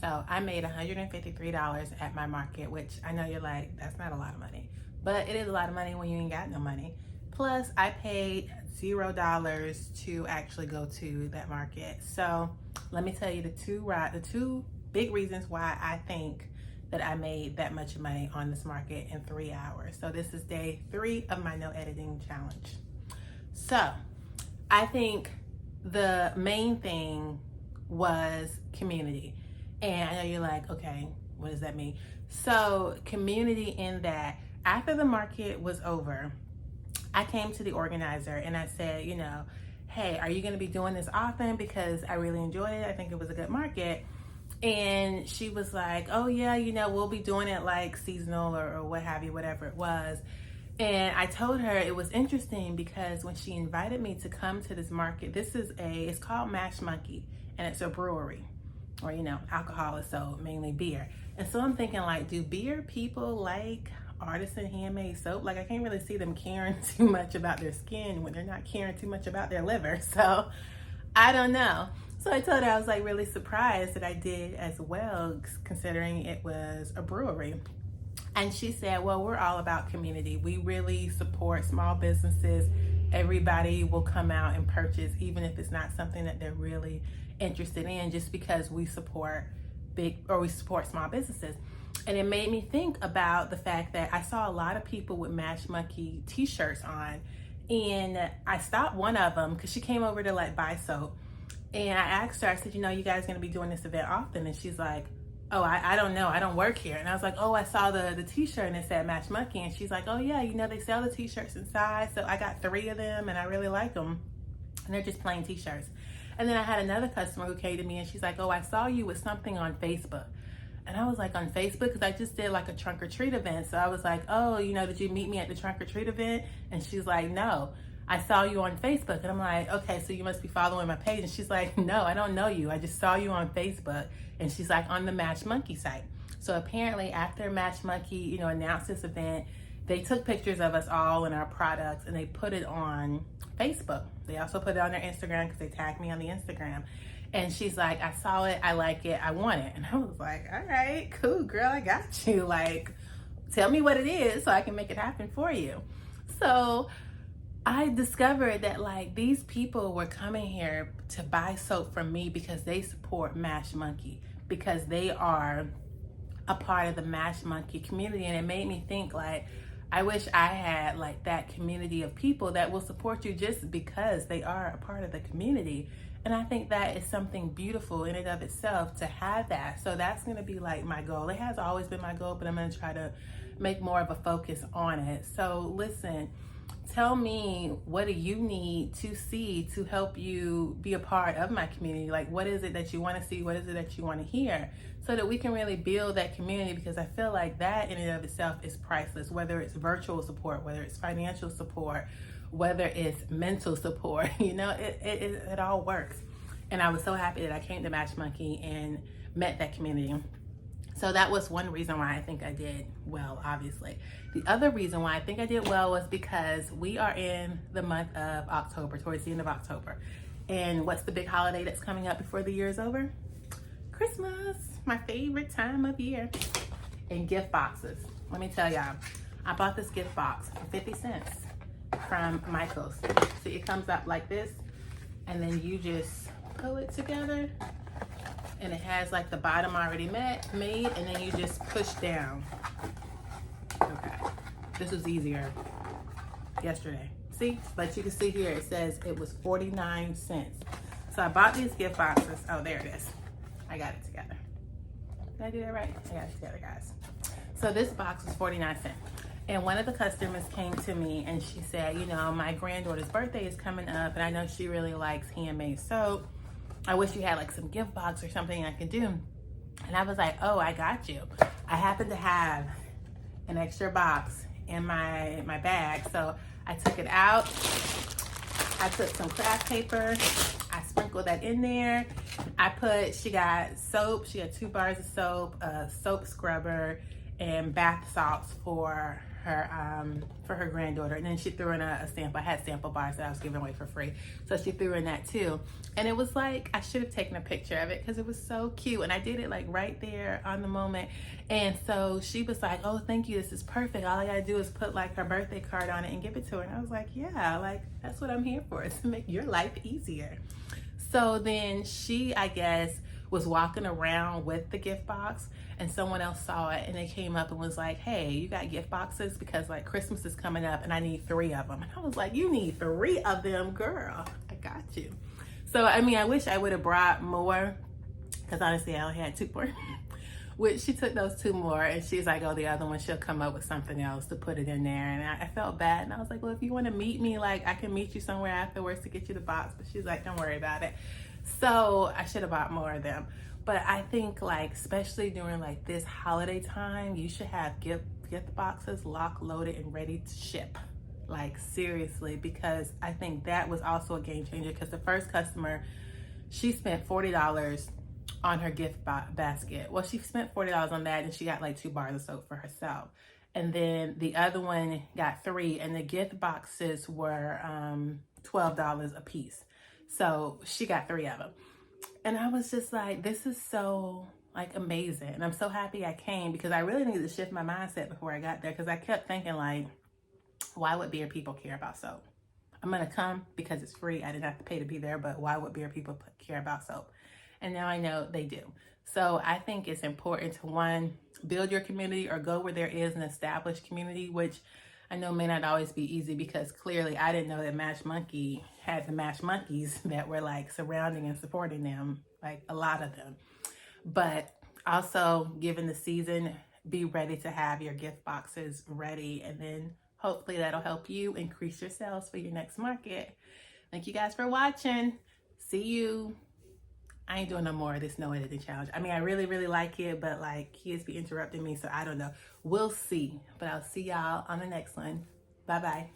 So I made $153 at my market, which I know you're like, that's not a lot of money, but it is a lot of money when you ain't got no money. Plus I paid $0 to actually go to that market. So let me tell you the two big reasons why I think that I made that much money on this market in 3 hours. So this is day 3 of my no editing challenge. So I think the main thing was community. And I know you're like, okay, what does that mean? So community in that after the market was over, I came to the organizer and I said, you know, hey, are you going to be doing this often? Because I really enjoyed it. I think it was a good market. And she was like, oh yeah, you know, we'll be doing it like seasonal or what have you, whatever it was. And I told her it was interesting because when she invited me to come to this market, it's called Mash Monkey, and it's a brewery, or, you know, alcohol is sold, mainly beer. And so I'm thinking, like, do beer people like artisan handmade soap? Like, I can't really see them caring too much about their skin when they're not caring too much about their liver. So I don't know. So I told her I was like really surprised that I did as well, considering it was a brewery. And she said, well, we're all about community. We really support small businesses. Everybody will come out and purchase, even if it's not something that they're really interested in, just because we support small businesses. And it made me think about the fact that I saw a lot of people with Mash Monkey t-shirts on. And I stopped one of them because she came over to like buy soap. And I asked her, I said, you know, you guys gonna be doing this event often? And she's like, oh, I don't know, I don't work here. And I was like, oh, I saw the t-shirt and it said Mash Monkey. And she's like, oh yeah, you know, they sell the t-shirts inside. So I got 3 of them and I really like them. And they're just plain t-shirts. And then I had another customer who came to me and she's like, oh, I saw you with something on Facebook. And I was like, on Facebook? Because I just did like a trunk or treat event. So I was like, oh, you know, did you meet me at the trunk or treat event? And she's like, no, I saw you on Facebook. And I'm like, okay, so you must be following my page. And she's like, no, I don't know you. I just saw you on Facebook. And she's like, on the Mash Monkey site. So apparently after Mash Monkey, you know, announced this event, they took pictures of us all and our products and they put it on Facebook. They also put it on their Instagram because they tagged me on the Instagram. And she's like, I saw it, I like it, I want it. And I was like, all right, cool, girl, I got you. Like, tell me what it is so I can make it happen for you. So I discovered that like these people were coming here to buy soap from me because they support Mash Monkey, because they are a part of the Mash Monkey community. And it made me think, like, I wish I had like that community of people that will support you just because they are a part of the community. And I think that is something beautiful in and of itself to have that. So that's going to be like my goal. It has always been my goal, but I'm going to try to make more of a focus on it. So listen, tell me, what do you need to see to help you be a part of my community? Like, what is it that you want to see? What is it that you want to hear? So that we can really build that community, because I feel like that in and of itself is priceless, whether it's virtual support, whether it's financial support, whether it's mental support, you know, it all works. And I was so happy that I came to Mash Monkey and met that community. So that was one reason why I think I did well, obviously. The other reason why I think I did well was because we are in the month of October, towards the end of October. And what's the big holiday that's coming up before the year is over? Christmas, my favorite time of year. And gift boxes. Let me tell y'all, I bought this gift box for 50 cents from Michael's. See, it comes up like this, and then you just pull it together, and it has like the bottom already made, and then you just push down. Okay, this was easier yesterday. See, but you can see here, it says it was 49 cents. So I bought these gift boxes. Oh, there it is. I got it together. Did I do that right? I got it together, guys. So this box was 49 cents. And one of the customers came to me and she said, you know, my granddaughter's birthday is coming up and I know she really likes handmade soap. I wish you had like some gift box or something I could do. And I was like, oh, I got you. I happen to have an extra box in my bag. So I took it out. I took some craft paper. I sprinkled that in there. She got soap. She had 2 bars of soap, a soap scrubber, and bath salts for for her granddaughter, and then she threw in a sample. I had sample bars that I was giving away for free, so she threw in that too. And it was like, I should have taken a picture of it because it was so cute, and I did it like right there on the moment. And so she was like, oh, thank you, this is perfect, all I gotta do is put like her birthday card on it and give it to her. And I was like, yeah, like that's what I'm here for, is to make your life easier. So then she, I guess, was walking around with the gift box, and someone else saw it, and they came up and was like, hey, you got gift boxes, because like Christmas is coming up and I need 3 of them. And I was like, you need 3 of them, girl, I got you. So I mean, I wish I would have brought more, because honestly I only had 2 more. Which she took those 2 more, and she's like, oh, the other one she'll come up with something else to put it in there. And I felt bad, and I was like, well, if you want to meet me, like I can meet you somewhere afterwards to get you the box. But she's like, don't worry about it. So I should have bought more of them. But I think, like, especially during like this holiday time, you should have gift boxes locked, loaded, and ready to ship. Like seriously, because I think that was also a game changer, because the first customer, she spent $40 on her gift basket. Well, she spent $40 on that, and she got like 2 bars of soap for herself. And then the other one got 3, and the gift boxes were $12 a piece. So she got 3 of them. And I was just like, this is so like amazing. And I'm so happy I came, because I really needed to shift my mindset before I got there, because I kept thinking like, why would beer people care about soap? I'm gonna come because it's free. I didn't have to pay to be there, but why would beer people care about soap? And now I know they do. So I think it's important to, 1, build your community, or go where there is an established community, which I know may not always be easy, because clearly I didn't know that Match Monkey had the Match Monkeys that were like surrounding and supporting them, like a lot of them. But also, given the season, be ready to have your gift boxes ready, and then hopefully that'll help you increase your sales for your next market. Thank you guys for watching. See you. I ain't doing no more of this no editing challenge. I mean, I really, really like it, but like kids be interrupting me, so I don't know. We'll see. But I'll see y'all on the next one. Bye-bye.